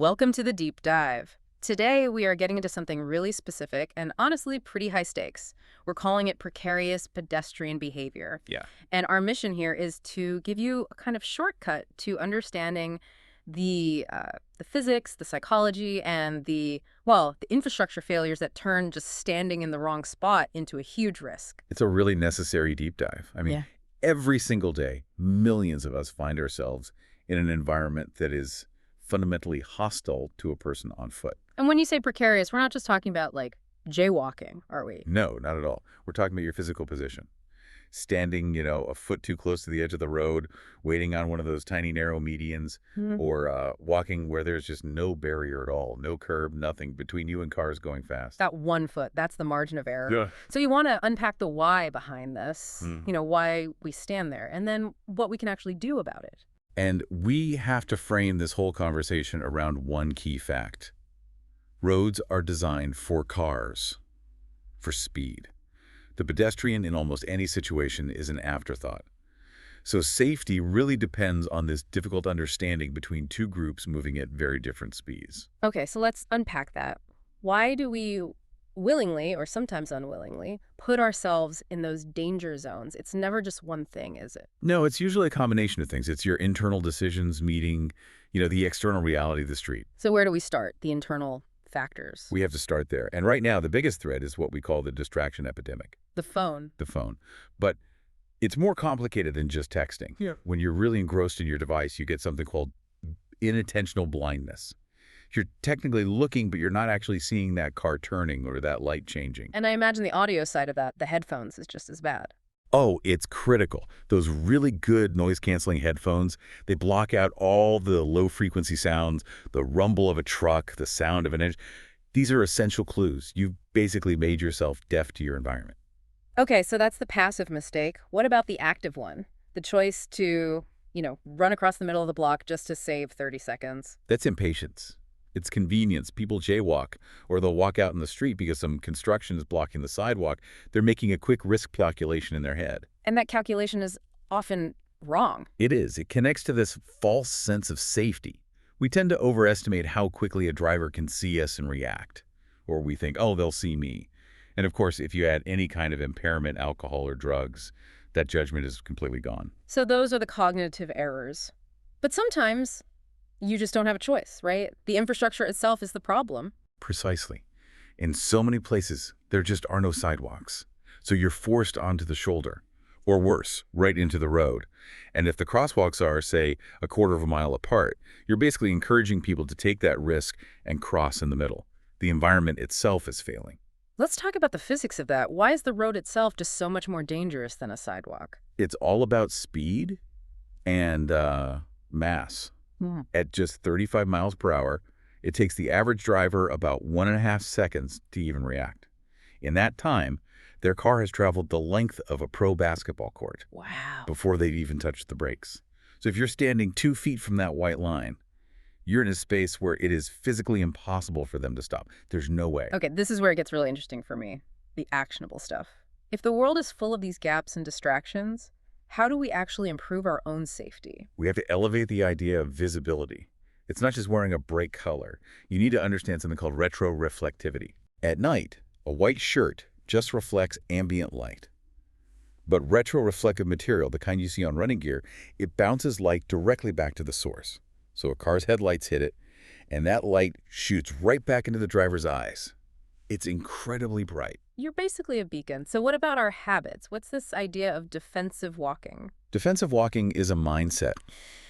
Welcome to the deep dive. Today, we are getting into something really specific and honestly pretty high stakes. We're calling it precarious pedestrian behavior. Yeah. And our mission here is to give you a kind of shortcut to understanding the physics, the psychology, and the infrastructure failures that turn just standing in the wrong spot into a huge risk. It's a really necessary deep dive. Yeah. Every single day, millions of us find ourselves in an environment that is fundamentally hostile to a person on foot. And when you say precarious, we're not just talking about, like, jaywalking, are we? No, not at all. We're talking about your physical position. Standing, a foot too close to the edge of the road, waiting on one of those tiny narrow medians, or walking where there's just no barrier at all, no curb, nothing between you and cars going fast. That 1 foot, that's the margin of error. Yeah. So you want to unpack the why behind this, Mm. why we stand there, and then what we can actually do about it. And we have to frame this whole conversation around one key fact. Roads are designed for cars, for speed. The pedestrian in almost any situation is an afterthought. So safety really depends on this difficult understanding between two groups moving at very different speeds. Okay, so let's unpack that. Why do we willingly, or sometimes unwillingly, put ourselves in those danger zones? It's never just one thing, is it? No, it's usually a combination of things. It's your internal decisions meeting, the external reality of the street. So where do we start? The internal factors. We have to start there. And right now, the biggest threat is what we call the distraction epidemic. The phone. The phone. But it's more complicated than just texting. Yeah. When you're really engrossed in your device, you get something called inattentional blindness. You're technically looking, but you're not actually seeing that car turning or that light changing. And I imagine the audio side of that, the headphones, is just as bad. Oh, it's critical. Those really good noise-canceling headphones, they block out all the low-frequency sounds, the rumble of a truck, the sound of an engine. These are essential clues. You've basically made yourself deaf to your environment. Okay, so that's the passive mistake. What about the active one? The choice to, run across the middle of the block just to save 30 seconds. That's impatience. It's convenience. People jaywalk, or they'll walk out in the street because some construction is blocking the sidewalk. They're making a quick risk calculation in their head. And that calculation is often wrong. It is. It connects to this false sense of safety. We tend to overestimate how quickly a driver can see us and react. Or we think, oh, they'll see me. And of course, if you add any kind of impairment, alcohol or drugs, that judgment is completely gone. So those are the cognitive errors. But sometimes you just don't have a choice, right? The infrastructure itself is the problem. Precisely. In so many places, there just are no sidewalks. So you're forced onto the shoulder, or worse, right into the road. And if the crosswalks are, say, a quarter of a mile apart, you're basically encouraging people to take that risk and cross in the middle. The environment itself is failing. Let's talk about the physics of that. Why is the road itself just so much more dangerous than a sidewalk? It's all about speed and mass. At just 35 miles per hour, it takes the average driver about 1.5 seconds to even react. In that time, their car has traveled the length of a pro basketball court. Wow. Before they've even touched the brakes. So if you're standing 2 feet from that white line, you're in a space where it is physically impossible for them to stop. There's no way. Okay, this is where it gets really interesting for me, the actionable stuff. If the world is full of these gaps and distractions, how do we actually improve our own safety? We have to elevate the idea of visibility. It's not just wearing a bright color. You need to understand something called retroreflectivity. At night, a white shirt just reflects ambient light. But retroreflective material, the kind you see on running gear, it bounces light directly back to the source. So a car's headlights hit it, and that light shoots right back into the driver's eyes. It's incredibly bright. You're basically a beacon. So what about our habits? What's this idea of defensive walking? Defensive walking is a mindset.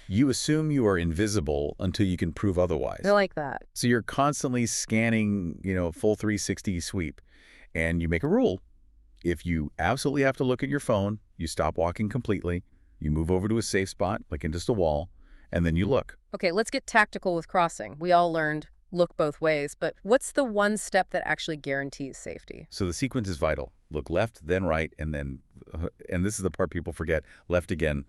You assume you are invisible until you can prove otherwise. I like that. So you're constantly scanning, full 360 sweep. And you make a rule. If you absolutely have to look at your phone, you stop walking completely, you move over to a safe spot, like into just a wall, and then you look. Okay, let's get tactical with crossing. We all learned look both ways, but what's the one step that actually guarantees safety? So the sequence is vital. Look left, then right, and this is the part people forget, left again,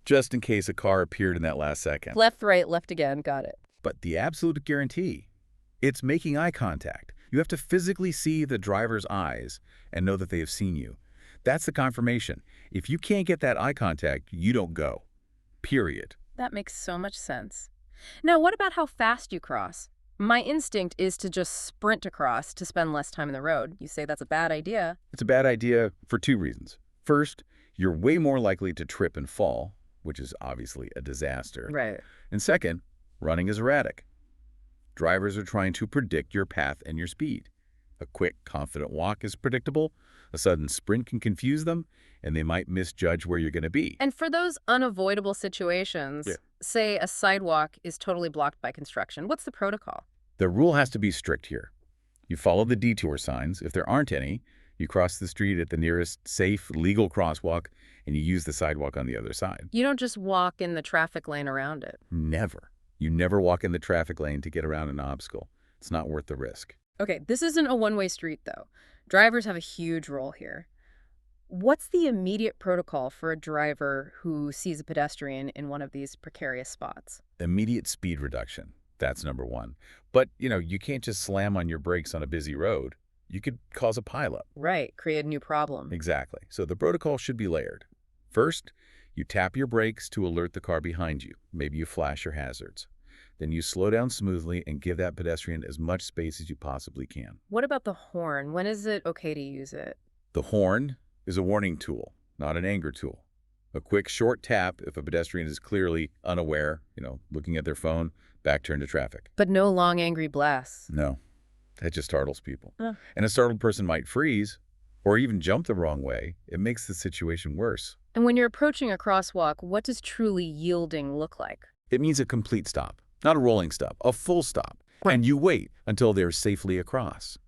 just in case a car appeared in that last second. Left, right, left again, got it. But the absolute guarantee, it's making eye contact. You have to physically see the driver's eyes and know that they have seen you. That's the confirmation. If you can't get that eye contact, you don't go. Period. That makes so much sense. Now, what about how fast you cross? My instinct is to just sprint across to spend less time in the road. You say that's a bad idea. It's a bad idea for two reasons. First, you're way more likely to trip and fall, which is obviously a disaster. Right. And second, running is erratic. Drivers are trying to predict your path and your speed. A quick, confident walk is predictable. A sudden sprint can confuse them, and they might misjudge where you're going to be. And for those unavoidable situations, Yeah. say a sidewalk is totally blocked by construction, what's the protocol? The rule has to be strict here. You follow the detour signs. If there aren't any, you cross the street at the nearest safe, legal crosswalk, and you use the sidewalk on the other side. You don't just walk in the traffic lane around it. Never. You never walk in the traffic lane to get around an obstacle. It's not worth the risk. Okay, this isn't a one-way street, though. Drivers have a huge role here. What's the immediate protocol for a driver who sees a pedestrian in one of these precarious spots? Immediate speed reduction. That's number one. But, you can't just slam on your brakes on a busy road. You could cause a pileup. Right, create a new problem. Exactly. So the protocol should be layered. First, you tap your brakes to alert the car behind you. Maybe you flash your hazards. Then you slow down smoothly and give that pedestrian as much space as you possibly can. What about the horn? When is it okay to use it? The horn is a warning tool, not an anger tool. A quick, short tap if a pedestrian is clearly unaware, looking at their phone, back turn to traffic. But no long, angry blasts. No, that just startles people. Ugh. And a startled person might freeze or even jump the wrong way. It makes the situation worse. And when you're approaching a crosswalk, what does truly yielding look like? It means a complete stop, not a rolling stop, a full stop. Right. And you wait until they're safely across.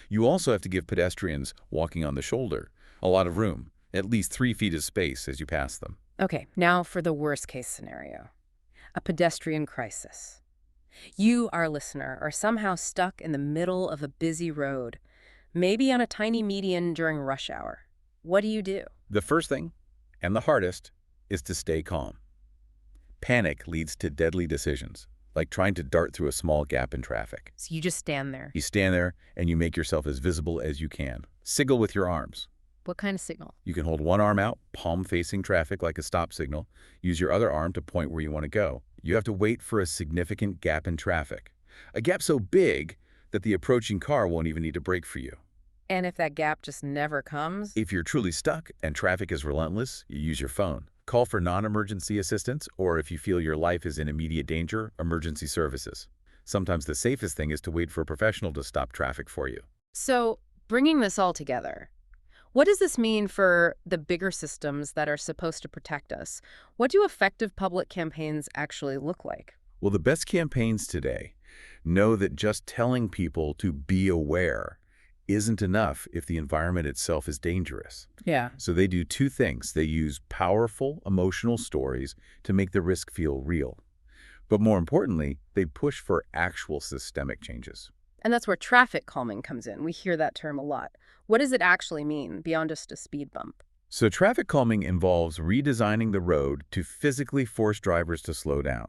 You also have to give pedestrians walking on the shoulder a lot of room, at least 3 feet of space as you pass them. Okay, now for the worst-case scenario. A pedestrian crisis. You, our listener, are somehow stuck in the middle of a busy road, maybe on a tiny median during rush hour. What do? The first thing, and the hardest, is to stay calm. Panic leads to deadly decisions, like trying to dart through a small gap in traffic. So you just stand there. You stand there and you make yourself as visible as you can. Signal with your arms. What kind of signal? You can hold one arm out, palm facing traffic like a stop signal. Use your other arm to point where you want to go. You have to wait for a significant gap in traffic. A gap so big that the approaching car won't even need to brake for you. And if that gap just never comes? If you're truly stuck and traffic is relentless, you use your phone. Call for non-emergency assistance, or if you feel your life is in immediate danger, emergency services. Sometimes the safest thing is to wait for a professional to stop traffic for you. So, bringing this all together, what does this mean for the bigger systems that are supposed to protect us? What do effective public campaigns actually look like? Well, the best campaigns today know that just telling people to be aware isn't enough if the environment itself is dangerous. Yeah. So they do two things. They use powerful emotional stories to make the risk feel real. But more importantly, they push for actual systemic changes. And that's where traffic calming comes in. We hear that term a lot. What does it actually mean beyond just a speed bump? So traffic calming involves redesigning the road to physically force drivers to slow down.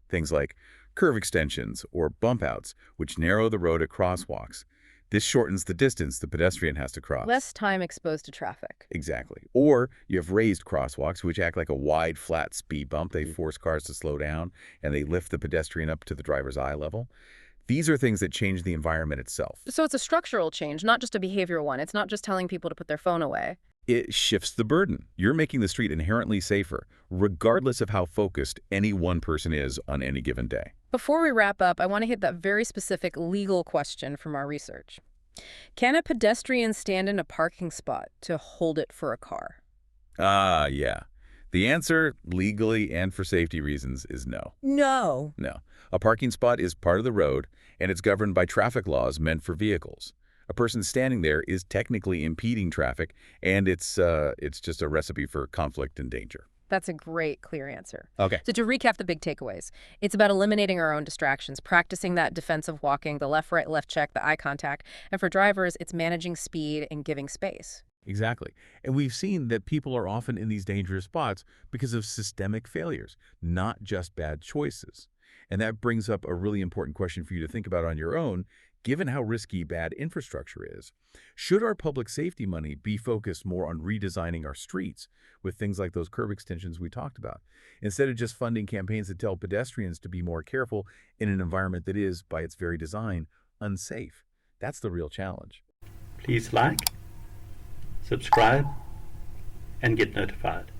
Things like curve extensions or bump outs, which narrow the road at crosswalks. This shortens the distance the pedestrian has to cross. Less time exposed to traffic. Exactly. Or you have raised crosswalks, which act like a wide, flat speed bump. They force cars to slow down, and they lift the pedestrian up to the driver's eye level. These are things that change the environment itself. So it's a structural change, not just a behavioral one. It's not just telling people to put their phone away. It shifts the burden. You're making the street inherently safer, regardless of how focused any one person is on any given day. Before we wrap up, I want to hit that very specific legal question from our research. Can a pedestrian stand in a parking spot to hold it for a car? Yeah. The answer, legally and for safety reasons, is no. No. No. A parking spot is part of the road, and it's governed by traffic laws meant for vehicles. A person standing there is technically impeding traffic, and it's just a recipe for conflict and danger. That's a great, clear answer. Okay. So to recap the big takeaways, it's about eliminating our own distractions, practicing that defensive walking, the left, right, left check, the eye contact. And for drivers, it's managing speed and giving space. Exactly. And we've seen that people are often in these dangerous spots because of systemic failures, not just bad choices. And that brings up a really important question for you to think about on your own. Given how risky bad infrastructure is, should our public safety money be focused more on redesigning our streets with things like those curb extensions we talked about, instead of just funding campaigns that tell pedestrians to be more careful in an environment that is, by its very design, unsafe? That's the real challenge. Please like, subscribe, and get notified.